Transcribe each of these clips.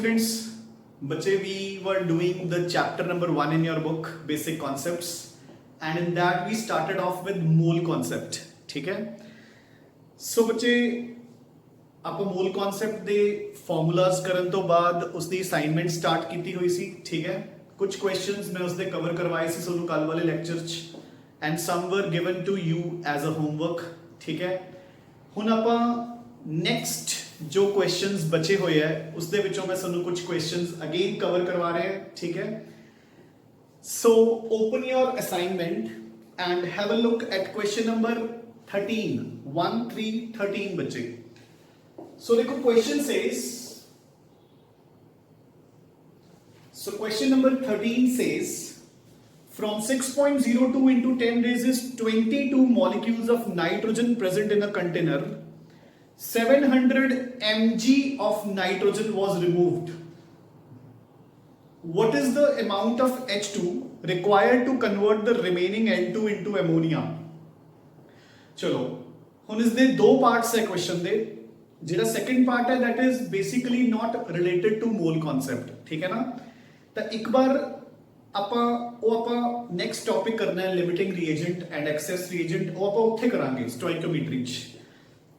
students, बच्चे we were doing the chapter number 1 in your book, basic concepts, and in that we started off with mole concept. ठीक है? So बच्चे ਆਪਾਂ ਮੂਲ concept ਦੇ formulas ਕਰਨ ਤੋਂ ਬਾਅਦ ਉਸ ਦੀ ਅਸਾਈਨਮੈਂਟ ਸਟਾਰਟ ਕੀਤੀ ਹੋਈ ਸੀ, ਠੀਕ ਹੈ? ਕੁਝ ਕੁਐਸਚਨਸ ਮੈਂ ਉਸ ਦੇ ਕਵਰ ਕਰਵਾਏ ਸੀ ਤੁਹਾਨੂੰ ਕੱਲ ਵਾਲੇ ਲੈਕਚਰ 'ਚ, and some were given to you as a homework, ਠੀਕ ਹੈ? ਹੁਣ ਆਪਾਂ ਨੈਕਸਟ जो क्वेश्चंस बचे हुए है उस दे विचों मैं ਤੁਹਾਨੂੰ कुछ questions again कवर करवा रहे हैं, ठीक है? So open your assignment and have a look at question number 13, 1 3 13 बच्चे. So देखो question says, so question number 13 says from 6.02 into 10 raised 22 molecules of nitrogen present in a container, 700 mg of nitrogen was removed. What is the amount of H2 required to convert the remaining N2 into ammonia? चलो ਹੁਣ ਇਸ ਦੇ ਦੋ parts ਹੈ question ਦੇ. ਜਿਹੜਾ second part ਹੈ that is basically not related to mole concept, ਠੀਕ ਹੈ ਨਾ? ਤਾਂ ਇੱਕ ਵਾਰ ਆਪਾਂ ਨੈਕਸਟ ਟੌਪਿਕ ਕਰਨਾ ਹੈ ਲਿਮਿਟਿੰਗ ਰੀਏਜੈਂਟ ਐਂਡ ਐਕਸੈਸ ਰੀਏਜੈਂਟ, ਉਹ ਆਪਾਂ ਉੱਥੇ ਕਰਾਂਗੇ ਸਟੋਇਕਿਓਮੈਟਰੀ 'ਚ.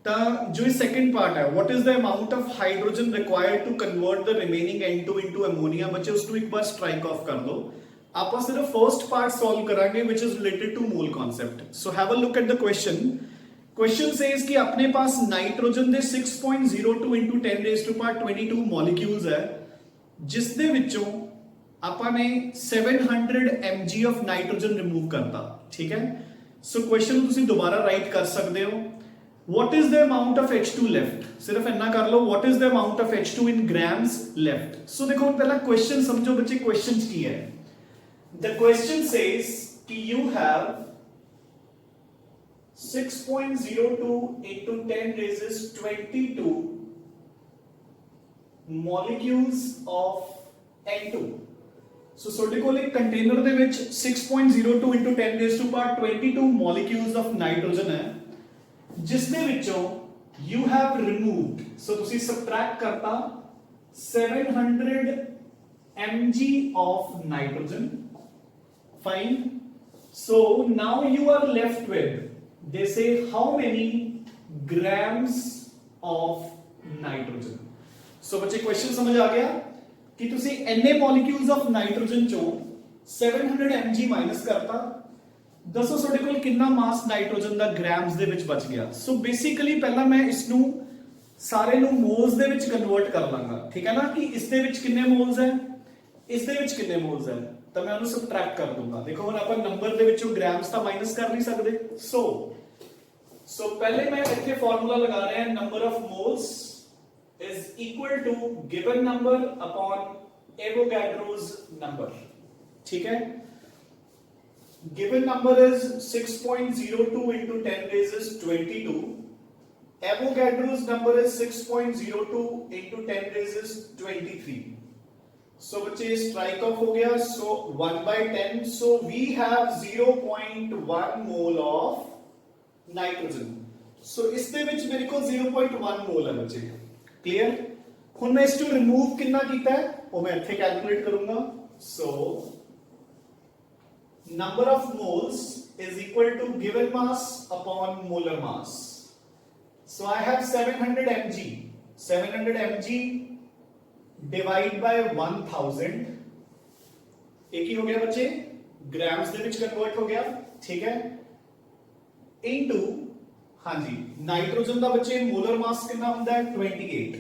ਤਾਂ ਜੋ ਸੈਕੰਡ ਪਾਰਟ ਹੈ what is the amount of hydrogen required to convert the remaining N2 into ammonia, ਬੱਚੇ ਉਸ ਨੂੰ ਇੱਕ ਵਾਰ ਸਟ੍ਰਾਈਕ ਆਫ ਕਰ ਲਓ. ਆਪਾਂ ਸਿਰਫ ਫਰਸਟ ਪਾਰਟ ਸੋਲਵ ਕਰਾਂਗੇ which is related to mole concept. So have a look at the question. Question says कि अपने पास नाइट्रोजन ਦੇ 6.02 into 10 raised to power 22 molecules ਹੈ, ਜਿਸ ਦੇ ਵਿੱਚੋਂ ਆਪਾਂ ਨੇ 700 mg of nitrogen remove ਕਰਤਾ, ਠੀਕ ਹੈ? ਸੋ ਕੁਐਸਚਨ ਨੂੰ ਤੁਸੀਂ ਦੁਬਾਰਾ ਰਾਈਟ ਕਰ ਸਕਦੇ ਹੋ. What is the amount of H2 left? सिर्फ इतना कर लो. What is the amount of H2 in grams left? So देखो पहला क्वेश्चन समझो बच्चे. क्वेश्चन की है, the question says कि you have 6.02 into 10 raised 22 molecules of N2. So ਤੁਹਾਡੇ ਕੋਲ ਇੱਕ ਕੰਟੇਨਰ ਦੇ ਵਿੱਚ 6.02 into 10 raised to power 22 molecules of nitrogen ਹੈ, ਜਿਸ ਦੇ ਵਿੱਚੋਂ you have removed, so ਤੁਸੀਂ subtract ਕਰਤਾ 700 mg of nitrogen. Fine. So now you are left with, they say how many grams of nitrogen. So ਬੱਚੇ question ਸਮਝ ਆ ਗਿਆ ਕਿ ਤੁਸੀਂ ਇੰਨੇ molecules of nitrogen ਚੋਂ 700 mg ਮਾਈਨਸ ਕਰਤਾ. ਦੱਸੋ ਤੁਹਾਡੇ ਕੋਲ ਕਿੰਨਾ ਮਾਸ ਨਾਈਟ੍ਰੋਜਨ ਦਾ ਗ੍ਰਾਮਸ ਦੇ ਵਿੱਚ ਬਚ ਗਿਆ. ਸੋ ਬੇਸਿਕਲੀ ਪਹਿਲਾਂ ਮੈਂ ਇਸ ਨੂੰ ਸਾਰੇ ਨੂੰ ਮੋਲਸ ਦੇ ਵਿੱਚ ਕਨਵਰਟ ਕਰ ਲਾਂਗਾ, ਠੀਕ ਹੈ ਨਾ? ਕਿ ਇਸ ਦੇ ਵਿੱਚ ਕਿੰਨੇ ਮੋਲਸ ਹੈ, ਇਸ ਦੇ ਵਿੱਚ ਕਿੰਨੇ ਮੋਲਸ ਹੈ, ਤਾਂ ਮੈਂ ਉਹਨੂੰ ਸਬਟ੍ਰੈਕਟ ਕਰ ਦੂੰਗਾ. ਦੇਖੋ ਹੁਣ ਆਪਾਂ ਨੰਬਰ ਦੇ ਵਿੱਚੋਂ ਗ੍ਰਾਮਸ ਤਾਂ ਮਾਈਨਸ ਕਰ ਨਹੀਂ ਸਕਦੇ. ਸੋ ਪਹਿਲੇ ਮੈਂ ਇੱਥੇ ਫਾਰਮੂਲਾ ਲਗਾ ਰਿਹਾ, number of moles is equal to given number upon Avogadro's number, ठीक है? Given number is 6.02 into 10 raised 22. Avogadro's number is 6.02 into 10 raised 23. So बच्चे strike off हो गया. So 1 by 10. So we have 0.1 mole of nitrogen. So इसके विच मेरे को 0.1 mole है बच्चे. Clear? ਹੁਣ मैं इसको remove कितना कीता है वो मैं इत्थे calculate करूँगा. So number of moles is equal to given mass upon molar mass. So I have 700 mg. 700 mg divide by 1000. एक ही हो गया बच्चे, ग्राम्स ਦੇ ਵਿੱਚ कन्वर्ट हो गया, ठीक है? into, हाँ जी, नाइट्रोजन ਦਾ बच्चे मोलर मास कितना ਹੁੰਦਾ है 28.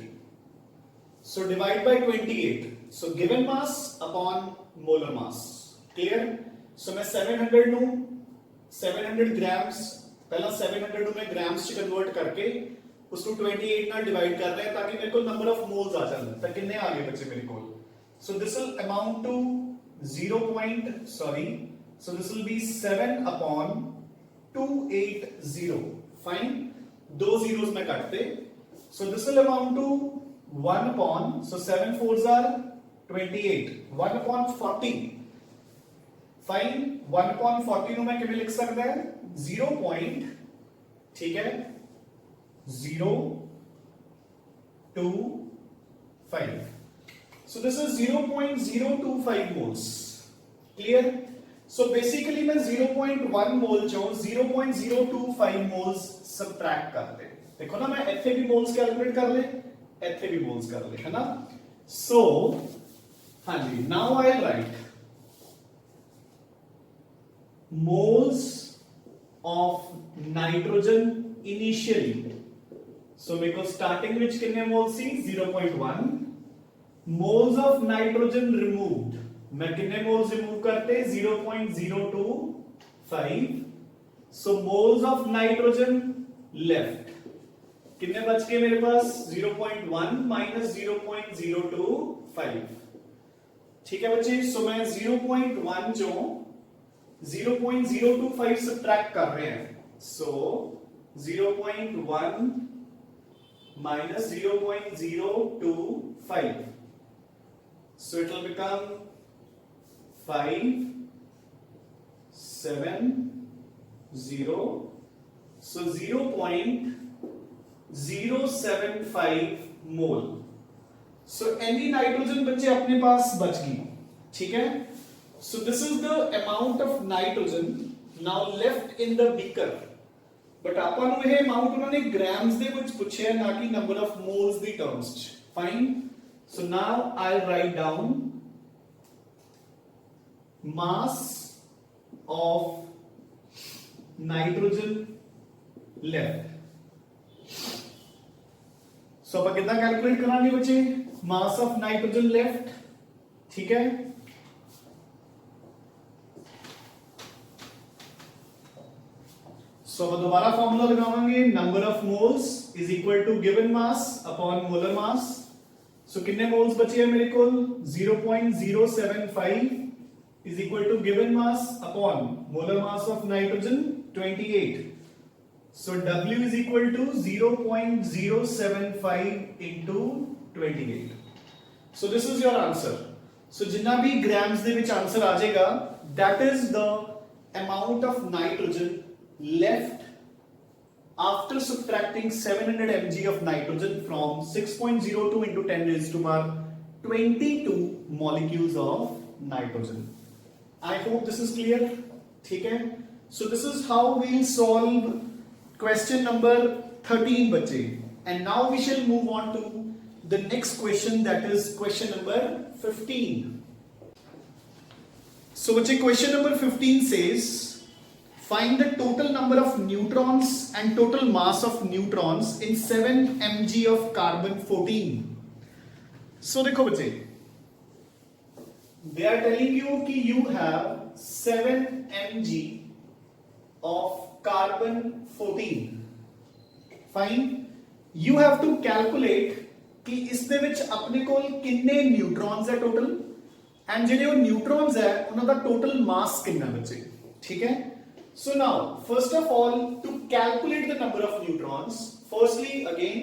So divide by 28. So given mass upon molar mass. Clear? So मैं 700 ਨੂੰ 700 grams, ਪਹਿਲਾਂ 700 ਨੂੰ मैं grams ਚ ਕਨਵਰਟ ਕਰਕੇ ਉਸ ਨੂੰ 28 ਨਾਲ ਡਿਵਾਈਡ ਕਰ ਰਿਹਾ ਤਾਂ ਕਿ ਮੇਰੇ ਕੋਲ ਨੰਬਰ ਆਫ ਮੋਲਸ ਆ ਜਾਣ. ਤਾਂ ਕਿੰਨੇ ਆ ਗਏ ਬੱਚੇ ਮੇਰੇ ਕੋਲ? So this will amount to 7 upon 280. Fine. दो zeros मैं काटते. So this will amount to 1 upon, so 7 fours are 28. 1 upon 40. Fine. 1 upon 40 ਨੂੰ ਮੈਂ ਕਿਵੇਂ ਲਿਖ ਸਕਦਾ ਹੈ? 0. ठीक है, 0, 2, 5. So this is 0.025 moles. Clear? So basically मैं 0.1 मोल चो 0.025 मोल्स सबट्रैक्ट करते, देखो ना, मैं इथे भी मोल्स कैलकुलेट कर ले, इथे भी मोल्स कर ले, है ना. सो हाँ जी, now I write moles of nitrogen initially. So मेरे को स्टार्टिंग में कितने मोल्स थी 0.1. मोल्स ऑफ नाइट्रोजन रिमूव्ड, मैं कितने मोल्स रिमूव करते 0.025. सो मोल्स ऑफ नाइट्रोजन लेफ्ट, कितने बच गए मेरे पास 0.1 माइनस 0.025. ठीक है बच्चे. सो मैं 0.1 जो 0.025 सब्ट्रैक्ट कर रहे हैं. सो 0.1 minus 0.025. So it will become 5, 7, 0. So 0.075 mole. So any nitrogen बच्चे अपने पास बच गई. ठीक है. So this is the amount of nitrogen now left in the beaker. But ਆਪਾਂ ਨੂੰ ਇਹ ਅਮਾਉਂਟ ਉਹਨਾਂ ਨੇ ਗ੍ਰਾਮਸ ਦੇ ਵਿੱਚ ਪੁੱਛਿਆ, ਨਾ ਕਿ ਨੰਬਰ ਆਫ ਮੋਲਸ ਦੀ ਟਰਮਸ ਚ. Fine. So now I write down mass of nitrogen left. So ਆਪਾਂ ਕਿੱਦਾਂ ਕੈਲਕੂਲੇਟ ਕਰਾਂਗੇ ਬੱਚੇ ਮਾਸ ਆਫ ਨਾਈਟ੍ਰੋਜਨ ਲੈਫਟ. ਠੀਕ ਹੈ. सो अब दोबारा फॉर्मूला लगावांगे, number of moles is equal to given mass upon molar mass. So कितने मोल्स बचे हैं मेरे को 0.075 is equal to given mass upon molar mass of nitrogen 28. So W is equal to 0.075 into 28. So this is your answer. So जितना भी grams दे which answer आ जाएगा, that is the amount of nitrogen left after subtracting 700 mg of nitrogen from 6.02 into 10 raised to power 22 molecules of nitrogen. I hope this is clear. ठीक है. So this is how we'll solve question number 13 बच्चे. And now we shall move on to the next question, that is question number 15. So बच्चे question number 15 says find the total number of neutrons and total mass of neutrons in 7 mg of carbon 14. So देखो बच्चे, they are telling you कि you have 7 mg of carbon 14. Fine. You have to calculate कि इसਦੇ ਵਿੱਚ ਆਪਣੇ ਕੋਲ ਕਿੰਨੇ neutrons है total, and ਜਿਹੜੇ ਉਹ neutrons है ਉਹਨਾਂ ਦਾ total mass कितना बच्चे. ठीक है. So now, first of all, to calculate the number of neutrons, firstly again,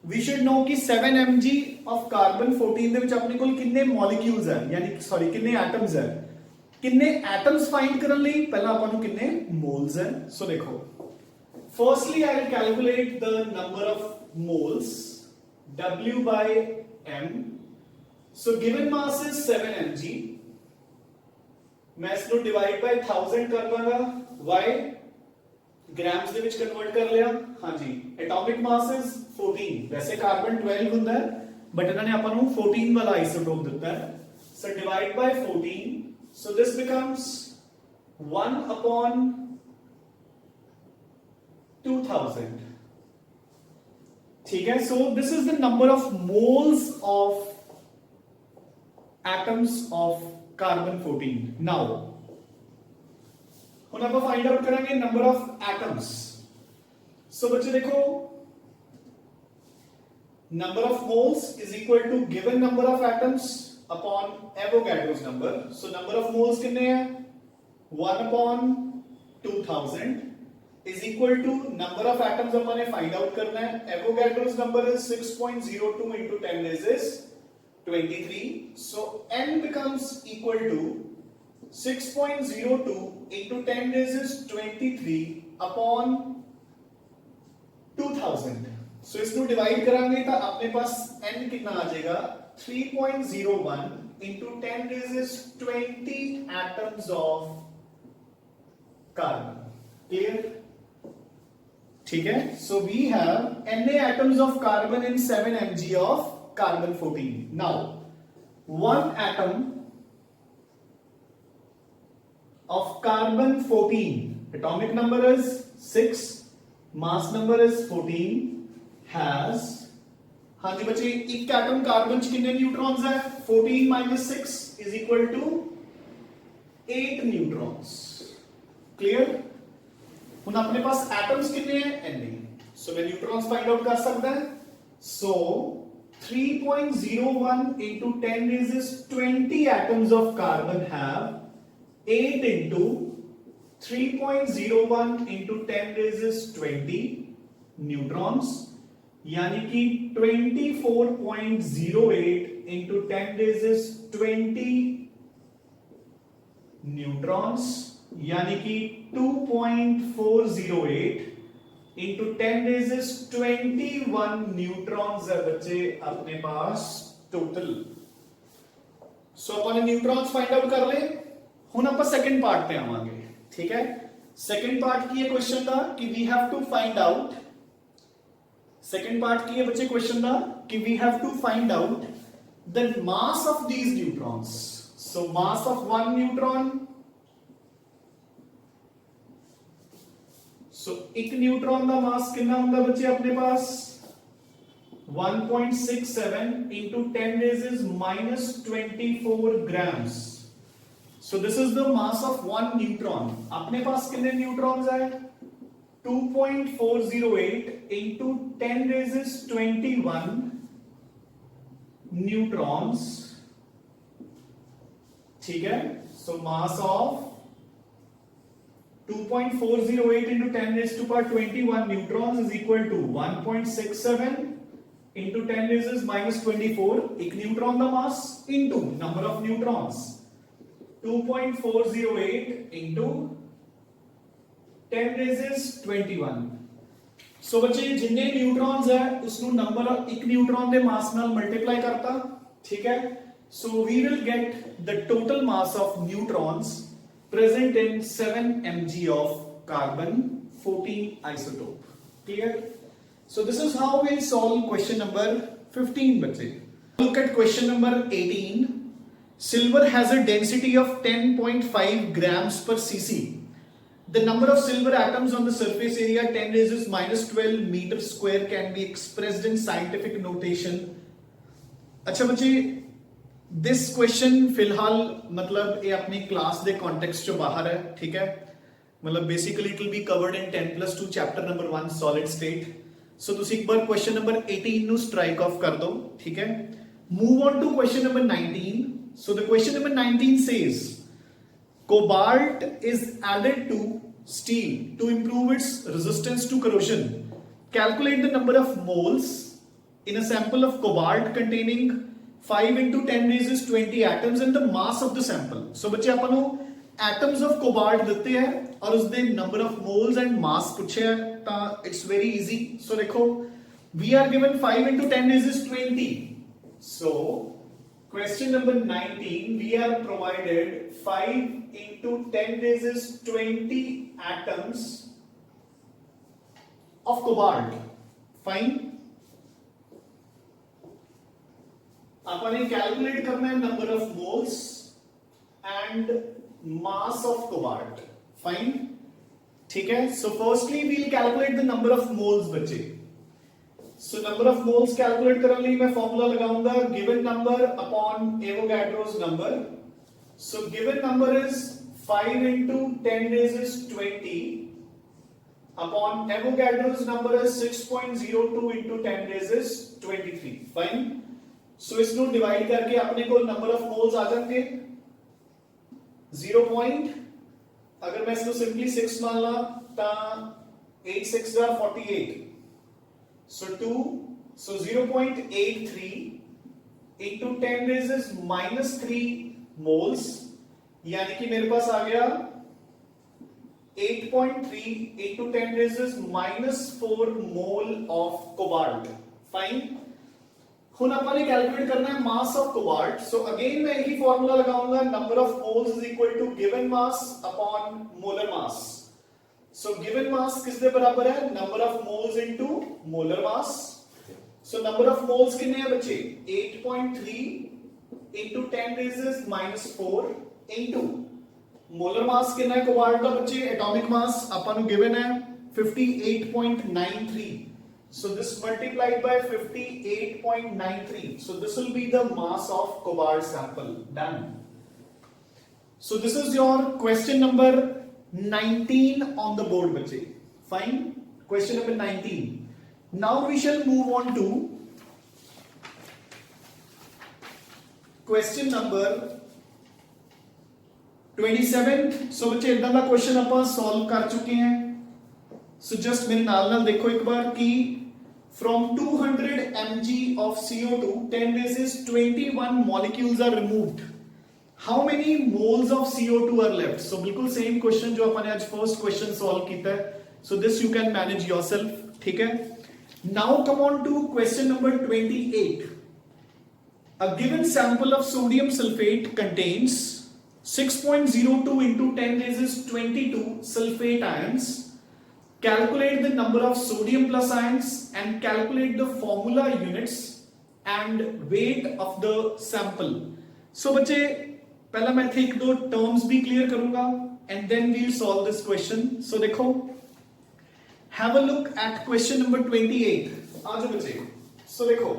we should know कि 7 mg of carbon 14 ਦੇ ਵਿੱਚ ਆਪਣੇ ਕੋਲ ਕਿੰਨੇ molecules ਹੈ, यानी sorry किन्ने atoms है. किन्ने atoms find ਕਰਨ ਲਈ ਪਹਿਲਾਂ ਆਪਾਂ ਨੂੰ ਕਿੰਨੇ moles ਹੈ. So देखो, firstly I will calculate the number of moles, W by M. So given mass is 7 mg. मैं इसको डिवाइड बाय 1000 कर दूंगा. वाई ग्राम्स ਦੇ ਵਿੱਚ ਕਨਵਰਟ ਕਰ ਲਿਆ. ਹਾਂਜੀ. Atomic mass is 14. वैसे कार्बन 12 ਹੁੰਦਾ ਹੈ, बट ਇਹਨਾਂ ਨੇ ਆਪਾਂ ਨੂੰ 14 ਵਾਲਾ आइसोटोप ਦਿੱਤਾ है. So divide by 14. So this becomes 1 upon 2000. ठीक है. So this is the number of moles of atoms of carbon 14. Now ਹੁਣ ਆਪਾਂ फाइंड आउट करेंगे नंबर ऑफ एटम्स. सो बच्चे देखो, number of moles is equal to given number of atoms upon Avogadro's number. So number of moles कितने हैं 1 upon 2000 is equal to number of atoms अपन ने find out करना है. Avogadro's number is 6.02 into 10 raised 23. So n becomes equal to 6.02 into 10 raised 23 upon 2000. So इसको divide करांगे तो अपने पास n कितना आ जाएगा 3.01 into 10 raised 20 atoms of carbon. Clear? ठीक है, so we have Na atoms of carbon in 7 mg of carbon 14. Now one atom of carbon 14, atomic number is 6, mass number is 14, has, हाँ जी बच्चे, एक एटम कार्बन च कितने neutrons है? 14 minus 6 is equal to 8 neutrons. Clear? ਹੁਣ अपने पास atoms कितने हैं? Na. सो मैं न्यूट्रॉन्स फाइंड आउट कर सकता है. सो 3.01 into 10 raised 20 atoms of carbon have 8 into 3.01 into 10 raised 20 neutrons, यानी कि 24.08 into 10 raised 20 न्यूट्रॉन्स, यानी कि 2.408 into 10 raised 21 न्यूट्रॉन्स है बच्चे अपने पास टोटल. सो अपन न्यूट्रॉन्स फाइंड आउट कर ले. हुन अपन सेकंड पार्ट पे आवांगे. ठीक है, सेकंड पार्ट की ये क्वेश्चन था कि we have to find out, second part की ये बच्चे क्वेश्चन था कि we have to find out the mass of these neutrons. So mass of one neutron, so एक न्यूट्रॉन का मास कितना होगा बच्चे अपने पास? 1.67 into 10 raised minus 24 grams. So this is the mass of one neutron. अपने पास कितने न्यूट्रॉन्स है? 2.408 into 10 raised 21 न्यूट्रॉन्स. ठीक है, so mass of 2.408 into 10 raised to power 21 neutrons is equal to 1.67 into 10 raised minus 24, एक न्यूट्रॉन का मास into number of neutrons, 2.408 into 10 raised 21. सो बच्चे जिन्ने neutrons है उसनु नंबर ऑफ एक न्यूट्रॉन के मास नाल मल्टीप्लाई करता. ठीक है, so we will get the total mass of neutrons present in 7 mg of carbon 14 isotope. Clear? So this is how we solve question number 15 बच्चे. Look at question number 18. Silver has a density of 10.5 grams per cc. The number of silver atoms on the surface area 10 raised minus 12 meter square can be expressed in scientific notation. अच्छा बच्चे, this question फिलहाल मतलब ये अपनी class दे context जो बाहर है. ठीक है, मतलब basically it will be covered in 10+2 chapter number 1 solid state. So तुसी एक बार क्वेश्चन नंबर 18 नु स्ट्राइक ऑफ कर दो. ठीक है, move on to question number 19. So the question number 19 says cobalt is added to steel to improve its resistance to corrosion. Calculate the number of moles in a sample of cobalt containing 5 into 10 raised 20 atoms and the mass of the sample. So बच्चे अपन को atoms of cobalt देते हैं और उसके number of moles and mass पूछे हैं, ता it's very easy. So देखो, we are given 5 into 10 raised 20. So question number 19, we are provided 5 into 10 raised 20 atoms of cobalt. Fine. अपन कैलकुलेट करना है number of moles and mass of cobalt. Fine, ठीक है. So firstly we will calculate the number of moles बच्चे. So number of moles calculate करने लिए मैं formula लगाऊंगा given number upon Avogadro's number. So given number is 5 into 10 raised 20 upon Avogadro's number is 6.02 into 10 raised 23. Fine. सो इसको divide करके अपने को number of moles आ जाएंगे 0. अगर मैं इसको सिंपली 6 मान ला ता 8 6 48. सो 2, सो 0.83 into 10 raised minus 3 मोल्स, यानी कि मेरे पास आ गया 8.3 into 10 raised minus 4 mole of cobalt. Fine. हुन अपन ने कैलकुलेट करना है mass of cobalt so again मैं यही फार्मूला लगाऊंगा number of moles is equal to given mass upon molar mass so given mass किसके बराबर है number of moles into molar mass so number of moles कितने हैं बच्चे 8.3 into 10 raised -4 into molar mass कितना है कोबाल्ट का बच्चे एटॉमिक मास अपन को गिवन है 58.93 so this multiplied by 58.93 so this will be the mass of cobalt sample done so this is your question number 19 on the board bache fine question number 19 now we shall move on to question number 27 so बच्चे इतना का question अपन solve कर चुके हैं so just मेरे नाल देखो एक बार कि from 200 mg of CO2 10 raised 21 molecules are removed how many moles of CO2 are left so बिल्कुल सेम क्वेश्चन जो अपन ने आज फर्स्ट क्वेश्चन सॉल्व किया है so this you can manage yourself ठीक है now come on to question number 28 a given sample of sodium sulfate contains 6.02 into 10 raised 22 sulfate ions calculate the number of sodium plus ions and calculate the formula units and weight of the sample so बच्चे पहला मैं एक दो terms भी clear करूंगा and then we'll solve this question so देखो have a look at question number 28 आ जाओ बच्चे so देखो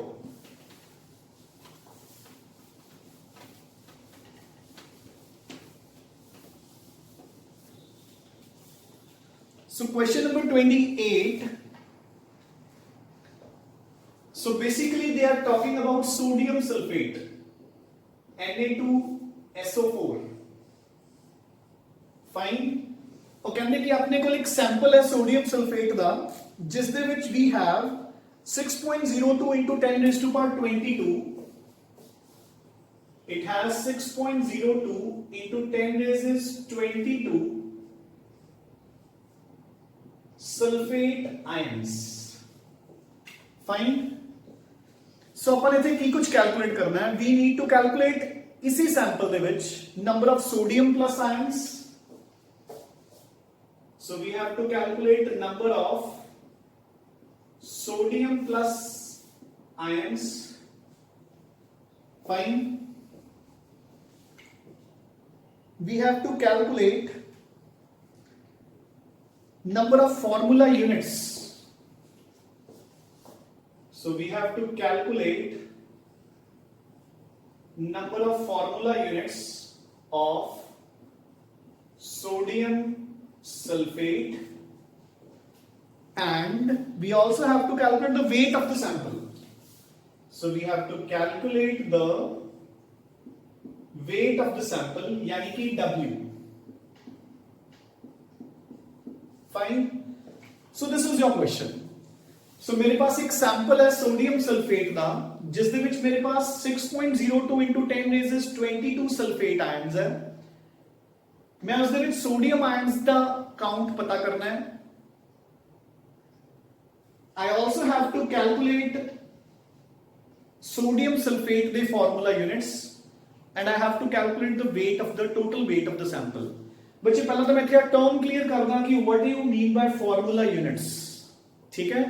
so question number 28 so basically they are talking about sodium sulfate Na2SO4 fine ਉਹ ਕਹਿੰਦੇ ਕਿ ਆਪਣੇ ਕੋਲ ਇੱਕ ਸੈਂਪਲ ਹੈ ਸੋਡੀਅਮ ਸਲਫੇਟ ਦਾ ਜਿਸ ਦੇ ਵਿੱਚ we have 6.02 into 10 raised to power 22 it has 6.02 into 10 raised 22 sulfate ions fine so अपन इथे की कुछ कैलकुलेट करना है we need to calculate इसी sample they which number of sodium plus ions so we have to calculate number of sodium plus ions fine we have to calculate number of formula units so we have to calculate number of formula units of sodium sulfate and we also have to calculate the weight of the sample so we have to calculate the weight of the sample yani ki W fine so this is your question so मेरे पास एक sample है sodium sulphate का जिस दे विच मेरे पास 6.02 into 10 raised 22 sulphate ions है मैं उस दे विच sodium ions का काउंट पता करना है I also have to calculate sodium sulfate the formula units and I have to calculate the weight of the total weight of the sample बच्चे पहला तो मैं क्या टर्म क्लियर कर दा कि what do you mean by formula units ठीक है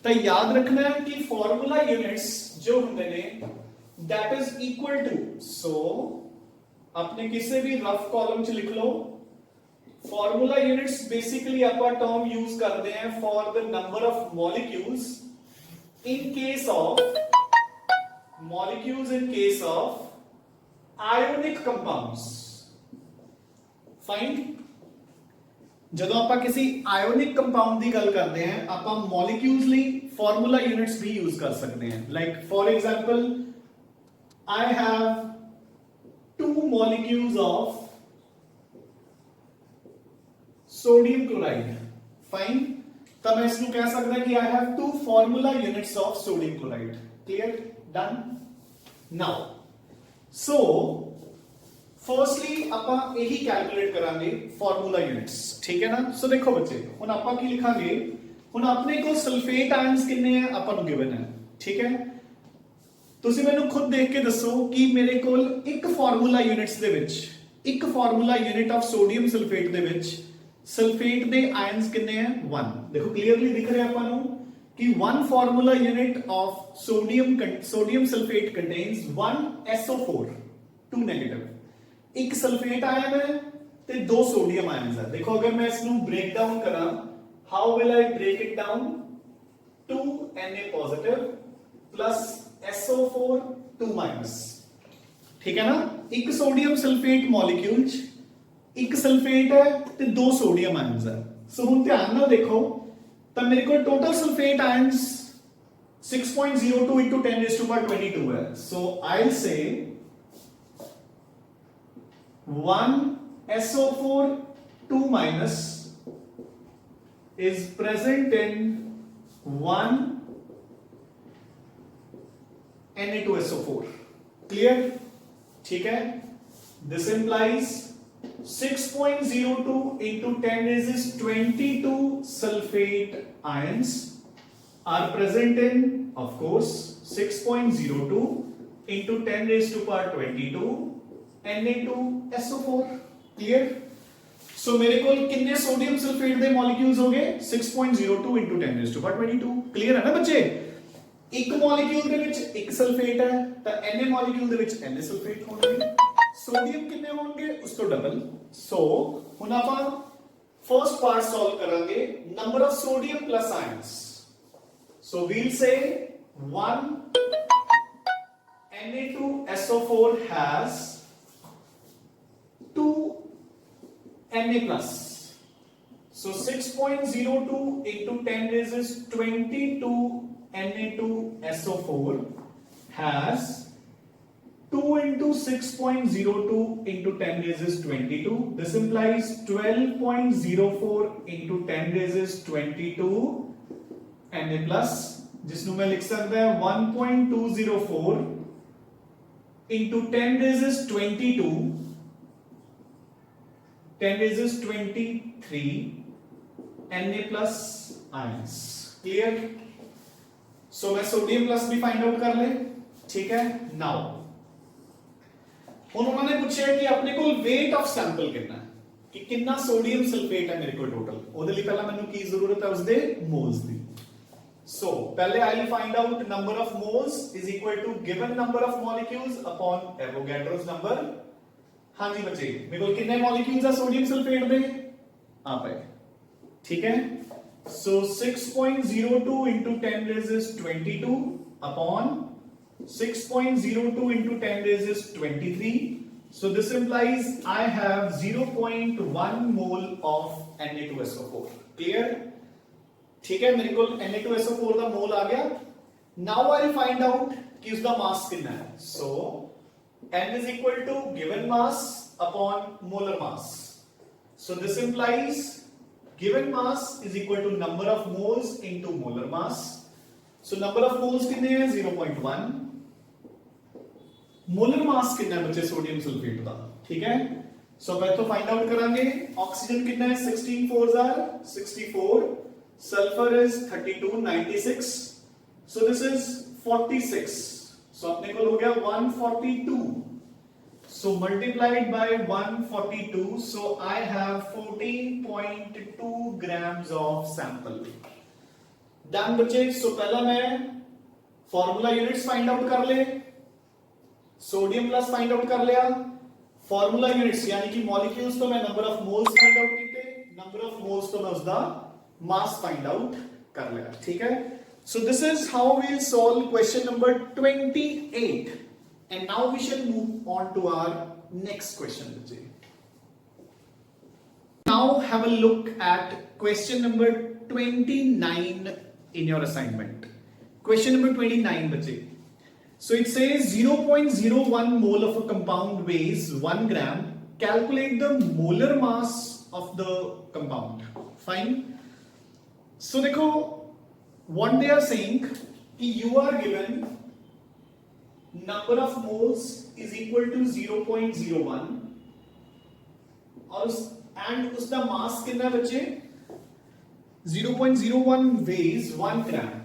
तो याद रखना है कि फार्मूला यूनिट्स जो होंगे ने दैट इज इक्वल टू सो अपने किसी भी रफ कॉलम च लिख लो फार्मूला यूनिट्स बेसिकली अपन टर्म यूज करते हैं for the number of molecules in case of ionic compounds fine ਜਦੋਂ ਆਪਾਂ ਕਿਸੇ ਆਇਓਨਿਕ ਕੰਪਾਊਂਡ ਦੀ ਗੱਲ ਕਰਦੇ ਹਾਂ ਆਪਾਂ ਮੋਲੀਕਿਊਲਸ ਲਈ ਫਾਰਮੂਲਾ ਯੂਨਿਟਸ ਵੀ ਯੂਜ਼ ਕਰ ਸਕਦੇ ਹਾਂ like for example I have two molecules of sodium chloride fine ਤਾਂ मैं इसको कह सकता कि I have two formula units of sodium chloride clear done now so firstly ਆਪਾਂ ਇਹੀ कैलकुलेट करांगे फार्मूला यूनिट्स ठीक है ना सो देखो बच्चे ਹੁਣ ਆਪਾਂ ਕੀ ਲਿਖਾਂਗੇ ਹੁਣ ਆਪਣੇ ਕੋਲ सल्फेट आयंस कितने हैं अपन ਨੂੰ गिवन है ठीक है ਤੁਸੀਂ ਮੈਨੂੰ ਖੁਦ ਦੇਖ ਕੇ ਦੱਸੋ ਕਿ ਮੇਰੇ ਕੋਲ ਇੱਕ ਫਾਰਮੂਲਾ ਯੂਨਿਟਸ ਦੇ ਵਿੱਚ ਇੱਕ formula unit of sodium sulphate ਦੇ ਵਿੱਚ ਸਲਫੇਟ ਦੇ ਆਇਨਸ ਕਿੰਨੇ ਹੈ 1 ਦੇਖੋ ਕਲੀਅਰਲੀ ਦਿਖ ਰਿਹਾ ਆਪਾਂ ਨੂੰ कि one formula unit of sodium sulfate contains one SO4 2 negative एक सल्फेट आयन है ते दो सोडियम आयन्स है देखो अगर मैं इसनु ब्रेक डाउन करा how will I break it down 2 Na positive plus SO4 2 minus ठीक है ना एक सोडियम सल्फेट मॉलिक्यूल एक सल्फेट है ते दो सोडियम आयन्स है सो हुन ध्यान नाल देखो तो मेरे को total sulphate ions 6.02 into 10 raised to power 22 है so I'll say 1 SO4 2 minus is present in 1 Na2SO4 clear ठीक है this implies 6.02 into 10 raised to 22 sulfate ions are present in of course 6.02 into 10 raised to power 22 Na2SO4 clear so मेरे को कितने sodium sulphate दे molecules हो गए 6.02 into 10 raised to power 22 clear है ना बच्चे एक मॉलिक्यूल दे विच एक सल्फेट है तो Na मॉलिक्यूल दे विच Na सल्फेट होंगे सोडियम कितने होंगे उसको डबल सो हुन ਆਪਾਂ फर्स्ट पार्ट सॉल्व करेंगे number of sodium plus ions so we'll say 1 Na2SO4 has 2 Na plus so 6.02 into 10 raised to 22 Na2SO4 has 2 into 6.02 into 10 raised to 22 this implies 12.04 into 10 raised to 22 Na plus जिसनु मैं लिख सकता है 1.204 into 10 raised to 22 10 raised to 23 Na plus ions clear so मैं sodium plus भी find out कर ले ठीक है नाउ उन्होंने पूछा कि अपने को वेट ऑफ सैंपल कितना है कि कितना सोडियम सल्फेट है मेरे को टोटल ਉਹਦੇ ਲਈ ਪਹਿਲਾਂ ਮੈਨੂੰ ਕੀ ਜ਼ਰੂਰਤ ਹੈ ਉਸਦੇ ਮੋਲਸ ਦੀ ਸੋ ਪਹਿਲੇ I will find out number of moles is equal to given number of molecules upon Avogadro's number ਹਾਂਜੀ ਬੱਚੇ ਮੇਰੇ ਕੋਲ ਕਿੰਨੇ ਮੋਲੀਕਿਊਲਸ ਆ ਸੋਡੀਅਮ ਸਲਫੇਟ ਦੇ ਆ ਪਏ ਠੀਕ ਹੈ so 6.02 into 10 raised to 22 upon 6.02 into 10 raised to 23 so this implies I have 0.1 mole of Na2SO4 clear ठीक है मेरे को Na2SO4 का मोल आ गया now I'll find out कि उसका मास कितना है so N is equal to given mass upon molar mass so this implies given mass is equal to number of moles into molar mass so number of moles कितने हैं 0.1 molar mass कितना है बच्चे sodium sulphate का ठीक है सो मैं तो फाइंड आउट करांगे ऑक्सीजन कितना है 16 4s are 64 sulphur is 32 96 so this is 46 सो अपने को हो गया 142 so multiplied by 142 so I have 14.2 grams of sample done बच्चे सो पहला मैं फॉर्मूला यूनिट्स फाइंड आउट कर ले सोडियम प्लस फाइंड आउट कर लिया फॉर्मूला यूनिट्स यानी कि मॉलिक्यूल्स तो मैं number of moles find out कीते नंबर ऑफ मोल्स तो मैं उसका मास फाइंड आउट कर लिया ठीक है so this is how we will solve question number 28 and now we shall move on to our next question bachche now have a look at question number 29 in your assignment question number 29 bachche so it says 0.01 mole of a compound weighs 1 gram calculate the molar mass of the compound fine so dekho what they are saying ki you are given number of moles is equal to 0.01 और and उसका mass कितना बचे 0.01 weighs 1 gram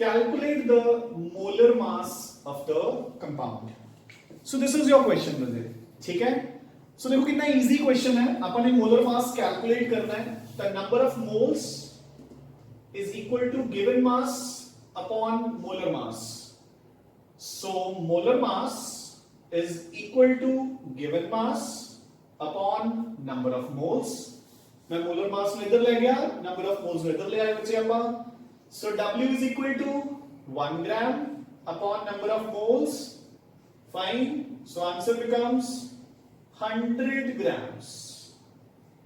calculate the molar mass of the compound. So this is your question बजे, ठीक है? So देखो कितना easy question है, अपन ने molar mass calculate करना है. The number of moles is equal to given mass upon molar mass. So molar mass is equal to given mass upon number of moles. मैं molar mass में इधर ले गया, number of moles में इधर ले आया बच्चे अपन. So W is equal to 1 gram upon number of moles. Fine. So answer becomes 100 grams.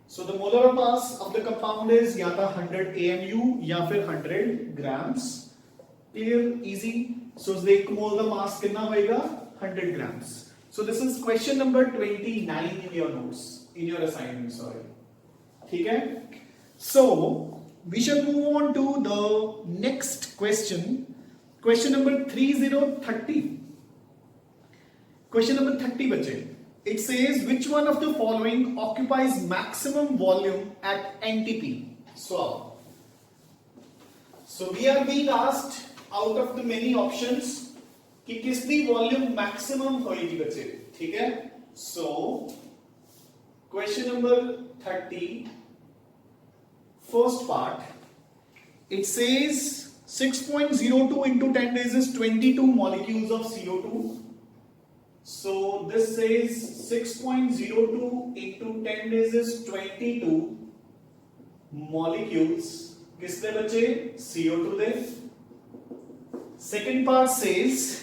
So the molar mass of the compound is या तो 100 AMU या फिर 100 grams. Clear, easy. So the एक mole का mass कितना होएगा? 100 grams. So this is question number 29 in your notes, in your assignment. Sorry. ठीक है? So we shall move on to the next question. Question number 3030. Question number 30 बच्चे. It says which one of the following occupies maximum volume at NTP? So we are being asked out of the many options कि किसकी volume maximum होगी बच्चे, ठीक है? So question number 30, first part, it says 6.02 into 10 raised is 22 molecules of CO2. So this says 6.02 into 10 raised is 22 molecules. किसने बचे? CO2 they. Second part says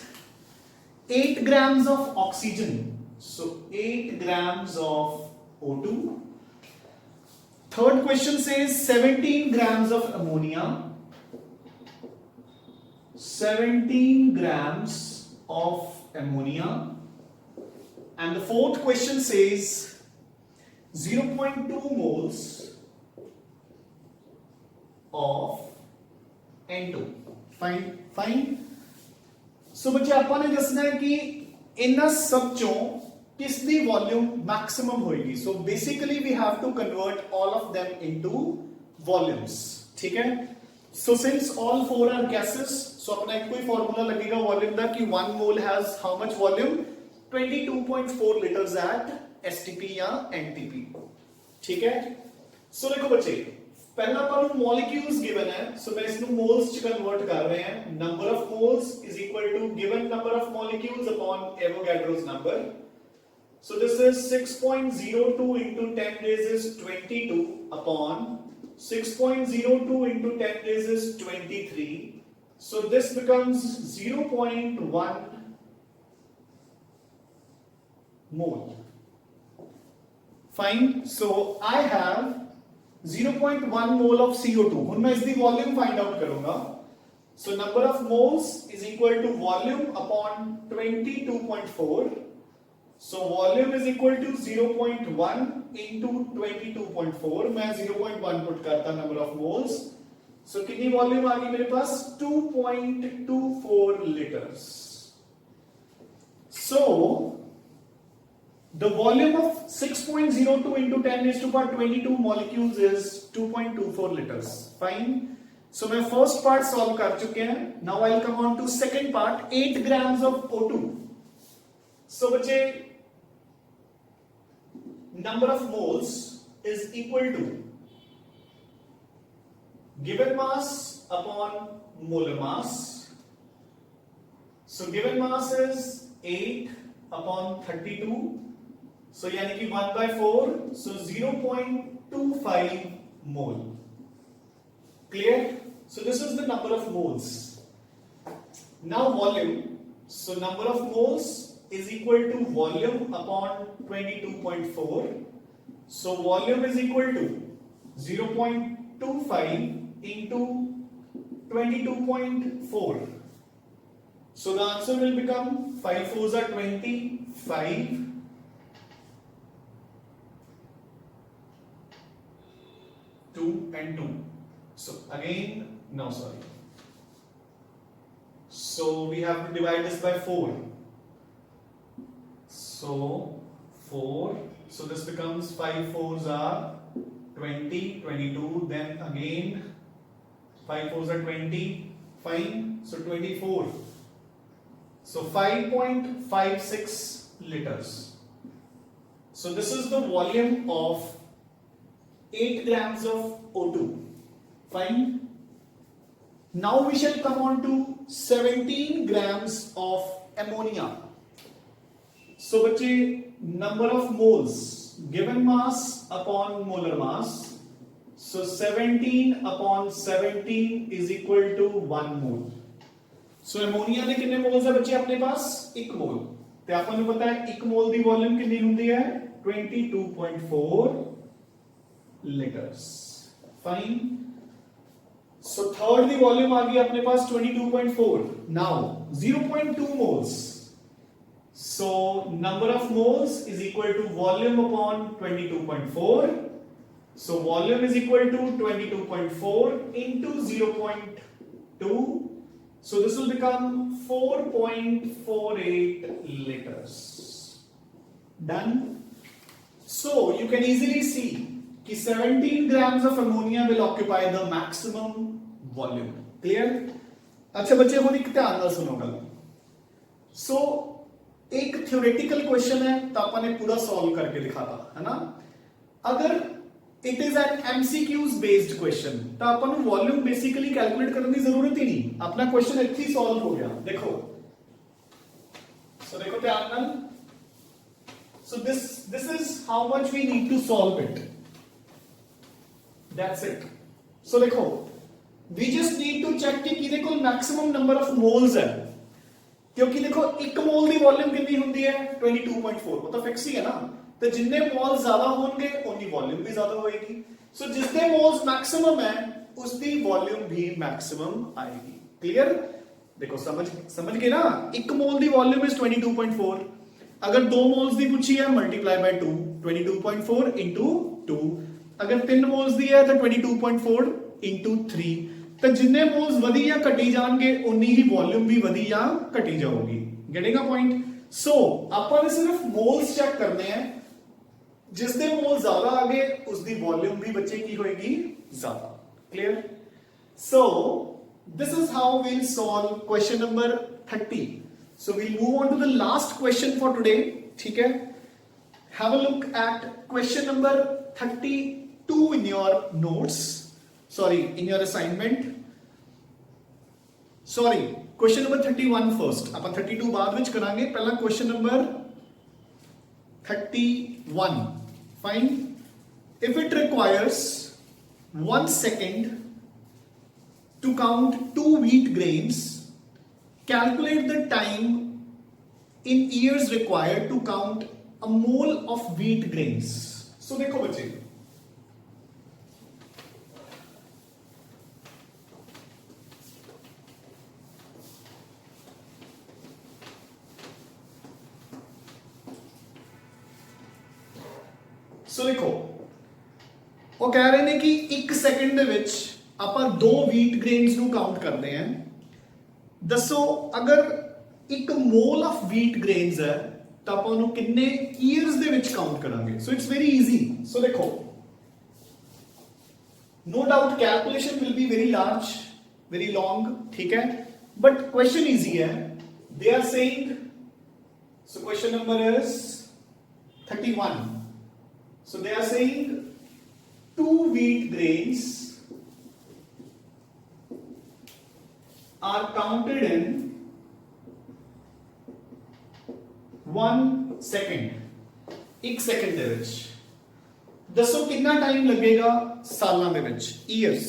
8 grams of oxygen. So 8 grams of O2. Third question says 17 grams of ammonia. 17 grams of ammonia. And the fourth question says 0.2 moles of N2. Fine. So बच्चे अपन ने दसना है कि इन सब चों किसकी volume maximum होगी. So basically we have to convert all of them into volumes. ठीक है? So since all four are gases, so अपना एक कोई फॉर्मूला लगेगा वॉल्यूम का कि 1 mole has how much volume? 22.4 liters at STP या NTP. ठीक है? So देखो बच्चे, पहला अपन मॉलिक्यूल्स गिवन है, सो मैं इसको मोल्स च कन्वर्ट कर रहे हैं. Number of moles is equal to given number of molecules upon Avogadro's number. So this is 6.02 into 10 raised 22 upon 6.02 into 10 raised 23. So this becomes 0.1 mole. Fine. So I have 0.1 mole of CO2. ਹੁਣ मैं इसकी volume find out करूंगा. So number of moles is equal to volume upon 22.4. So volume is equal to 0.1 into 22.4. मैं 0.1 put करता number of moles. So कितनी volume आ गई मेरे पास? 2.24 liters. So the volume of 6.02 into 10 raised to power 22 molecules is 2.24 liters. Fine. So my first part solve कर चुके हैं. Now I'll come on to second part. 8 grams of O2. So बच्चे number of moles is equal to given mass upon molar mass. So given mass is 8 upon 32. So यानी कि 1/4, so 0.25 mole. Clear? So this is the number of moles. Now volume. So number of moles is equal to volume upon 22.4. So volume is equal to 0.25 into 22.4. So the answer will become 5 4s are 25. 2 and 2. So again, no, sorry. So we have to divide this by 4. So 4. So this becomes 5 4s are 20, 22. Then again 5 4s are 20. fine, so 24, so 5.56 liters. So this is the volume of 8 grams of O2, fine. Now we shall come on to 17 grams of ammonia. So बच्चे, number of moles given mass upon molar mass, so 17 upon 17 is equal to 1 mole. So ammonia ਦੇ ਕਿੰਨੇ moles ਹੈ ਬੱਚੇ ਆਪਣੇ ਪਾਸ? 1 mole, ਤੇ ਆਪਾਂ ਨੂੰ ਪਤਾ ਹੈ 1 mole ਦੀ ਵੋਲਿਊਮ ਕਿੰਨੀ ਹੁੰਦੀ ਹੈ? 22.4 liters, fine. So third the volume आ गई अपने पास 22.4. Now 0.2 moles. So number of moles is equal to volume upon 22.4. So volume is equal to 22.4 into 0.2. So this will become 4.48 liters. Done. So you can easily see कि 17 grams of ammonia will occupy the maximum volume. Clear? अच्छा बच्चे, वो एक ध्यान ਨਾਲ सुनो गल. So एक theoretical question है, तो अपन ने पूरा solve करके दिखाता है ना. अगर it is an MCQs based question, तो अपन को volume basically calculate करने की जरूरत ही नहीं. अपना question इतनी solve हो गया. देखो. So देखो ध्यान ਨਾਲ. So this is how much we need to solve it. That's it. So देखो, we just need to check कि किधे को maximum number of moles है, क्योंकि देखो 1 मोल की वॉल्यूम कितनी होती है? 22.4, वो तो फिक्स ही है ना. तो जितने मोल्स ज्यादा होंगे उतनी वॉल्यूम भी ज्यादा होएगी. सो जितने मोल्स मैक्सिमम है उसकी वॉल्यूम भी मैक्सिमम आएगी. क्लियर? देखो समझ गए ना. 1 मोल की वॉल्यूम इज 22.4. अगर 2 मोल्स की पूछी है, मल्टीप्लाई बाय 2, 22.4 इंटू 2. अगर 3 मोल्स दी है तो 22.4 इंटू 3. तो जितने मोल्स वधी या घटी जाएंगे उन्नी ही वॉल्यूम भी वधी या घटी जाएगी. Getting a point? सो अपन सिर्फ मोल्स चेक करने हैं. जिसने मोल ज्यादा आ गए उसकी वॉल्यूम भी बच्चे की होगी ज्यादा. Clear? So this is how we will solve question number 30. So we will move on to the last question for today. ठीक है? Have a look at question number 32 in your notes, sorry, in your assignment. Sorry, question number 31 first. अपन 32 बाद विच करांगे. पहला question number 31. Fine. If it requires 1 second to count 2 wheat grains, calculate the time in years required to count a mole of wheat grains. So देखो बच्चे, सो देखो वो कह रहे हैं कि 1 सेकंड ਦੇ ਵਿੱਚ ਆਪਾਂ 2 wheat grains ਨੂੰ ਕਾਊਂਟ ਕਰਦੇ ਹਾਂ. ਦੱਸੋ ਅਗਰ 1 ਮੋਲ ਆਫ wheat grains ਹੈ ਤਾਂ ਆਪਾਂ ਉਹਨੂੰ ਕਿੰਨੇ ਇਅਰਸ ਦੇ ਵਿੱਚ ਕਾਊਂਟ ਕਰਾਂਗੇ? So it's very easy. So ਦੇਖੋ, no doubt calculation will be very large, very long. ठीक है, बट क्वेश्चन इजी है. They are saying, so question number is 31. So they are saying 2 wheat grains are counted in 1 second. 1 second ਦੇ ਵਿੱਚ ਦੱਸੋ ਕਿੰਨਾ time ਲੱਗੇਗਾ ਸਾਲਾਂ ਦੇ ਵਿੱਚ, years,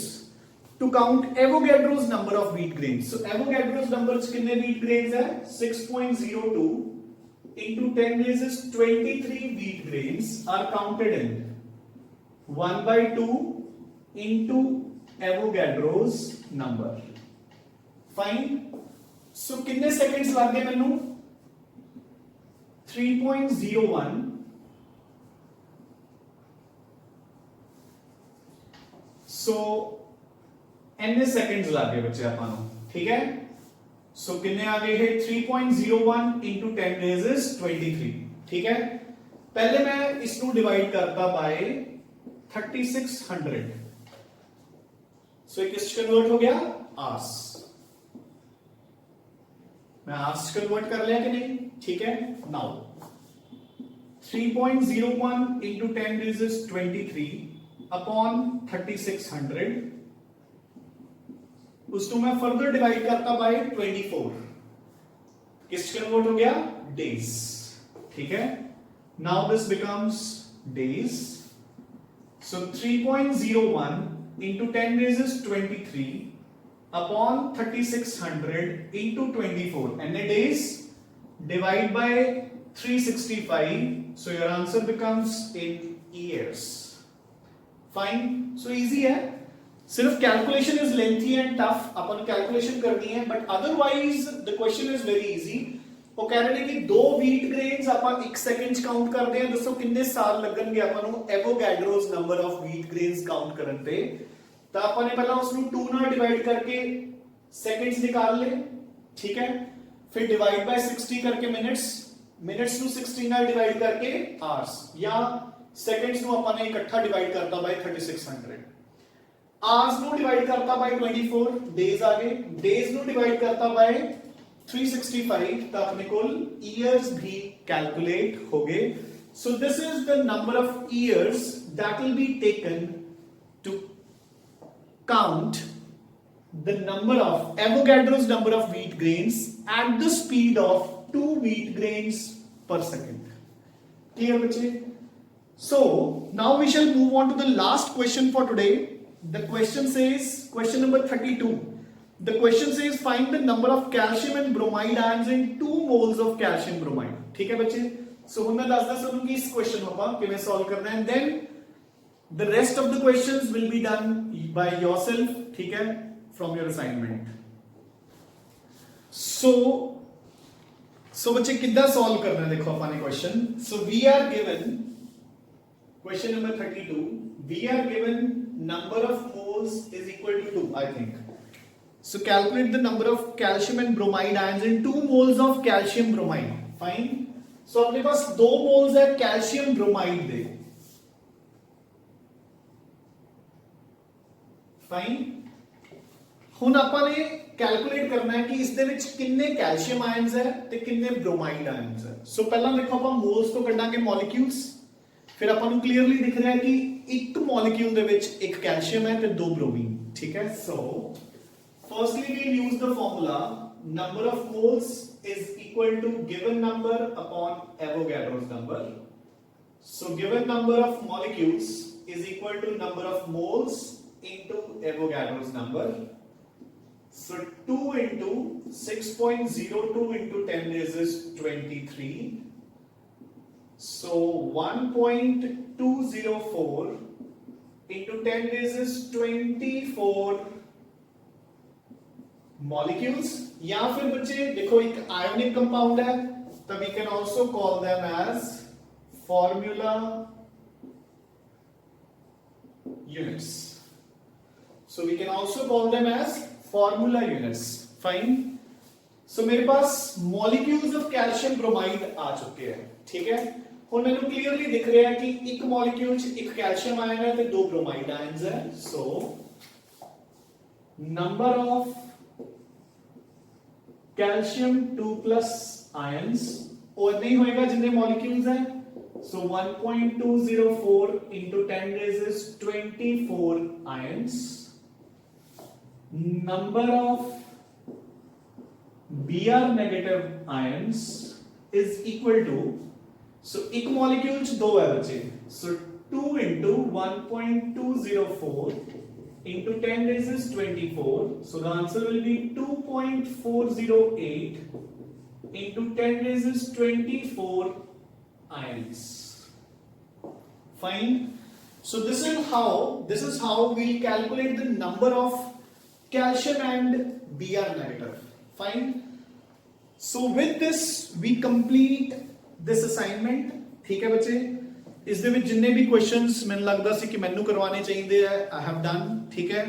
to count Avogadro's number of wheat grains. So Avogadro's number ਚ ਕਿੰਨੇ wheat grains ਹੈ? 6.02 into 10 raised 23 wheat grains are counted in 1/2 into Avogadro's number. Fine. So कितने seconds लग गए मैनू? 3.01 so एने seconds लग गए बच्चे अपन को. ठीक है? सो कितने आ गए हैं? 3.01 into 10 raised 23. ठीक है, पहले मैं इसको डिवाइड करता बाय 3600. सो किस कन्वर्ट हो गया? आवर्स. मैं आवर्स कन्वर्ट कर लिया कि नहीं, ठीक है। नाउ 3.01 into 10 raised 23 upon 3600, उसको मैं फर्दर डिवाइड करता बाय 24, किस कन्वर्ट हो गया, डेज, ठीक है। Now this becomes days, so 3.01 into 10 raised 23 upon 3600 into 24, and the days divide by 365, so your answer becomes in years. Fine, so easy है, सिर्फ calculation is lengthy and tough, अपन calculation करनी है, but otherwise the question is very easy. वो कह रहे ने कि 2 व्हीट ग्रेन्स अपन 1 सेकंड च काउंट करते हैं, दोस्तों कितने साल लगणगे अपन ਨੂੰ Avogadro's number of wheat grains count करन ते, ਤਾਂ ਆਪਾਂ ਨੇ ਪਹਿਲਾਂ ਉਸ ਨੂੰ 2 ਨਾਲ डिवाइड करके सेकंड्स निकाल ले, ठीक है, फिर डिवाइड बाय 60 करके मिनट्स, मिनट्स ਨੂੰ 60 ਨਾਲ डिवाइड करके आवर्स, या सेकंड्स ਨੂੰ ਆਪਾਂ ਨੇ ਇਕੱਠਾ डिवाइड करता बाय 3600, आवर्स ਨੂੰ डिवाइड करता बाय 24, डेज आ गए, डेज ਨੂੰ डिवाइड करता बाय 365, तो अपने कोल ईयर्स भी कैलकुलेट हो गए। So this is the number of years that will be taken to count the number of Avogadro's number of wheat grains at the speed of 2 wheat grains per second. Clear bache? So now we shall move on to the last question for today. The question says, question number 32, the question says find the number of calcium and bromide ions in 2 moles of calcium bromide. ठीक है बच्चे, so हम मैं दसदा सानू कि इस question को ਆਪਾਂ ਕਿਵੇਂ ਸੋल्व करना है, and then the rest of the questions will be done by yourself, ठीक है, from your assignment. So बच्चे कितना सॉल्व करना है, देखो अपन question, so we are given question number 32, we are given number of moles is equal to 2, I think. So calculate the number of calcium and bromide ions in 2 moles of calcium bromide. Fine. So अपने पास 2 moles है calcium bromide दे, fine. ਹੁਣ ਆਪਾਂ ਨੇ calculate ਕਰਨਾ ਹੈ ਕਿ ਇਸ ਦੇ ਵਿੱਚ ਕਿੰਨੇ ਕੈਲਸ਼ੀਅਮ ਆਇਨਸ ਹੈ ਤੇ ਕਿੰਨੇ ਬ੍ਰੋਮਾਈਡ ਆਇਨਸ ਹੈ। ਸੋ ਪਹਿਲਾਂ ਦੇਖੋ ਆਪਾਂ ਮੋਲਸ ਤੋਂ ਕੱਢਾਂਗੇ ਮੋਲੀਕਿਊਲਸ, ਫਿਰ ਆਪਾਂ ਨੂੰ ਕਲੀਅਰਲੀ ਦਿਖ ਰਿਹਾ ਕਿ ਇੱਕ ਮੋਲੀਕਿਊਲ ਦੇ ਵਿੱਚ ਇੱਕ ਕੈਲਸ਼ੀਅਮ ਹੈ ਤੇ 2 ਬ੍ਰੋਮੀਨ, ਠੀਕ ਹੈ। So firstly we use the formula number of moles is equal to given number upon Avogadro's number. So given number of molecules is equal to number of moles into Avogadro's number. So 2 into 6.02 into 10 raised 23. So 1.204 into 10 raised 24 molecules. या फिर बच्चे देखो एक ionic compound है, तो we can also call them as formula units. So we can also call them as formula units. Fine. So मेरे पास molecules of calcium bromide आ चुके हैं, ठीक है। ਹੁਣ ਮੈਨੂੰ clearly दिख रहा है कि एक molecule च एक calcium ion है ते 2 bromide ions है। So number of calcium 2+ ions और नहीं होएगा जितने molecules हैं। So 1.204 into 10 raised 24 ions. Number of Br negative ions is equal to, so एक molecule च 2 है बच्चे, so 2 into 1.204 into 10 raised 24, so the answer will be 2.408 into 10 raised 24 ions. Fine. So this is how we calculate the number of calcium and Br negative. Fine. So with this we complete this assignment. ठीक है बच्चे, इस दे विच जिन्ने भी questions मैंने लगदा सी कि मैनू करवाने चाहिए है, आई हैव डन। ठीक है,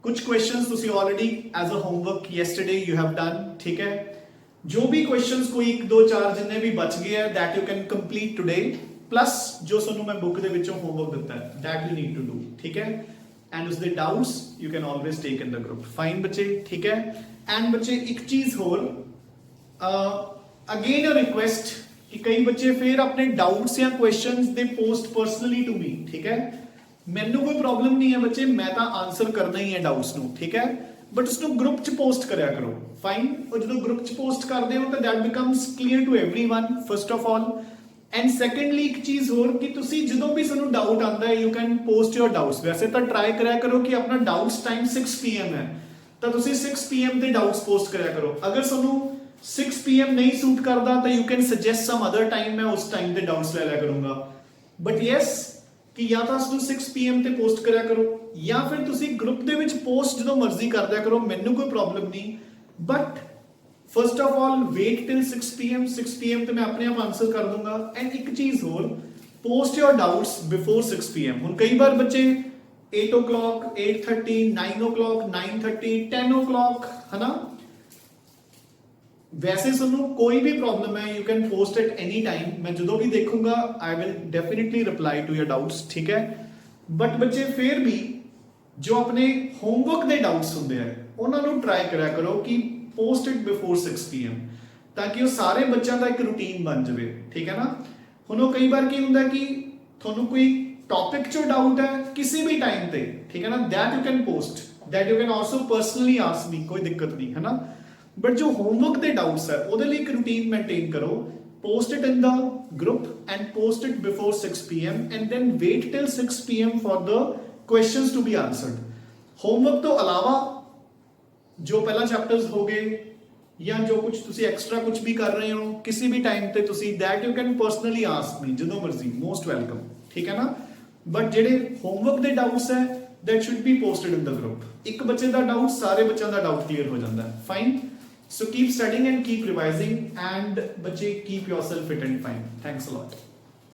कुछ क्वेश्चंस तुसी already as a homework yesterday you have done. ठीक है, जो भी क्वेश्चंस कोई 1 2 4 जिन्ने भी बच गए हैं that you can complete today, plus जो सानू मैं बुक दे विचों होमवर्क दिता है that you need to do. ठीक है, एंड उस दे doubts you can always take in the group. Fine बच्चे, ठीक है। एंड बच्चे एक चीज होर, अगेन अ रिक्वेस्ट कि कई बच्चे फिर अपने डाउट्स या क्वेश्चंस दे पोस्ट पर्सनली टू मी, ठीक है। ਮੈਨੂੰ कोई प्रॉब्लम नहीं है बच्चे, मैं तो आंसर करना ही है डाउट्स ਨੂੰ, ठीक है, बट उसਨੂੰ ग्रुप ਚ पोस्ट ਕਰਿਆ ਕਰੋ। फाइन, और ਜਦੋਂ ग्रुप ਚ पोस्ट ਕਰਦੇ ਹੋ ਤਾਂ that becomes clear to everyone first of all, and secondly ਇੱਕ ਚੀਜ਼ ਹੋਰ ਕਿ ਤੁਸੀਂ ਜਦੋਂ ਵੀ ਤੁਹਾਨੂੰ ਡਾਊਟ ਆਉਂਦਾ ਹੈ you can post your doubts। ਵੈਸੇ ਤਾਂ ਟਰਾਈ ਕਰਿਆ ਕਰੋ ਕਿ ਆਪਣਾ ਡਾਊਟਸ ਟਾਈਮ 6 pm ਹੈ ਤਾਂ ਤੁਸੀਂ 6 pm ਤੇ ਡਾਊਟਸ ਪੋਸਟ ਕਰਿਆ ਕਰੋ। ਅਗਰ ਤੁਹਾਨੂੰ 6 pm ਨਹੀਂ ਸੂਟ ਕਰਦਾ ਤਾਂ you can suggest some other time, ਮੈਂ ਉਸ ਟਾਈਮ ਤੇ ਡਾਊਟਸ ਲੈ ਲਿਆ ਕਰੂੰਗਾ। ਬਟ ਯੈਸ ਕਿ ਜਾਂ ਤਾਂ ਤੁਸੀਂ 6 pm ਤੇ ਪੋਸਟ ਕਰਿਆ ਕਰੋ ਜਾਂ ਫਿਰ ਤੁਸੀਂ ਗਰੁੱਪ ਦੇ ਵਿੱਚ ਪੋਸਟ ਜਦੋਂ ਮਰਜ਼ੀ ਕਰ ਦਿਆ ਕਰੋ, ਮੈਨੂੰ ਕੋਈ ਪ੍ਰੋਬਲਮ ਨਹੀਂ। But first of all wait till 6 pm, 6 pm ਤੇ ਮੈਂ ਆਪਣੇ ਆਪ ਆਨਸਰ ਕਰ ਦੂੰਗਾ। ਐਂਡ ਇੱਕ ਚੀਜ਼ ਹੋਰ, ਪੋਸਟ ਯੋਰ ਡਾਊਟਸ ਬਿਫੋਰ 6 pm। ਹੁਣ ਕਈ ਵਾਰ ਬੱਚੇ 8 o'clock, 8:30, 9 o'clock, 9:30, 10 o'clock, है ना। वैसे सुनो कोई भी प्रॉब्लम है you can post at any time, मैं जो भी देखूंगा I will definitely reply to your doubts, ठीक है। बट बच्चे फिर भी जो अपने होमवर्क के डाउट्स होंगे हैं उन्होंने ट्राई करा करो कि पोस्ट इट बिफोर 6 pm ताकि वो सारे बच्चों का एक रूटीन बन जाए, ठीक है ना। हुण कई बार की होंगे कि थोनों कोई टॉपिक चो डाउट है किसी भी टाइम पे, ठीक है ना, that you can post, that you can also personally ask me, कोई दिक्कत नहीं है ना। बट जो होमवर्क के डाउट्स है वो एक रूटीन मेंटेन करो, post it in the group and post it before 6 pm and then wait till 6 pm for the questions to be answered. Homework तो अलावा जो पहला चैप्टर्स हो गए या जो कुछ तुसी एक्स्ट्रा कुछ भी कर रहे हो किसी भी टाइम पे तुसी that you can personally ask me, जो मर्जी, मोस्ट वेलकम, ठीक है ना। बट जेडे होमवर्क के डाउट्स है that should be posted in the group. एक बच्चे का डाउट सारे बच्चों का डाउट क्लियर हो जाता है। Fine, so keep studying and keep revising and बच्चे keep yourself fit and fine. Thanks a lot.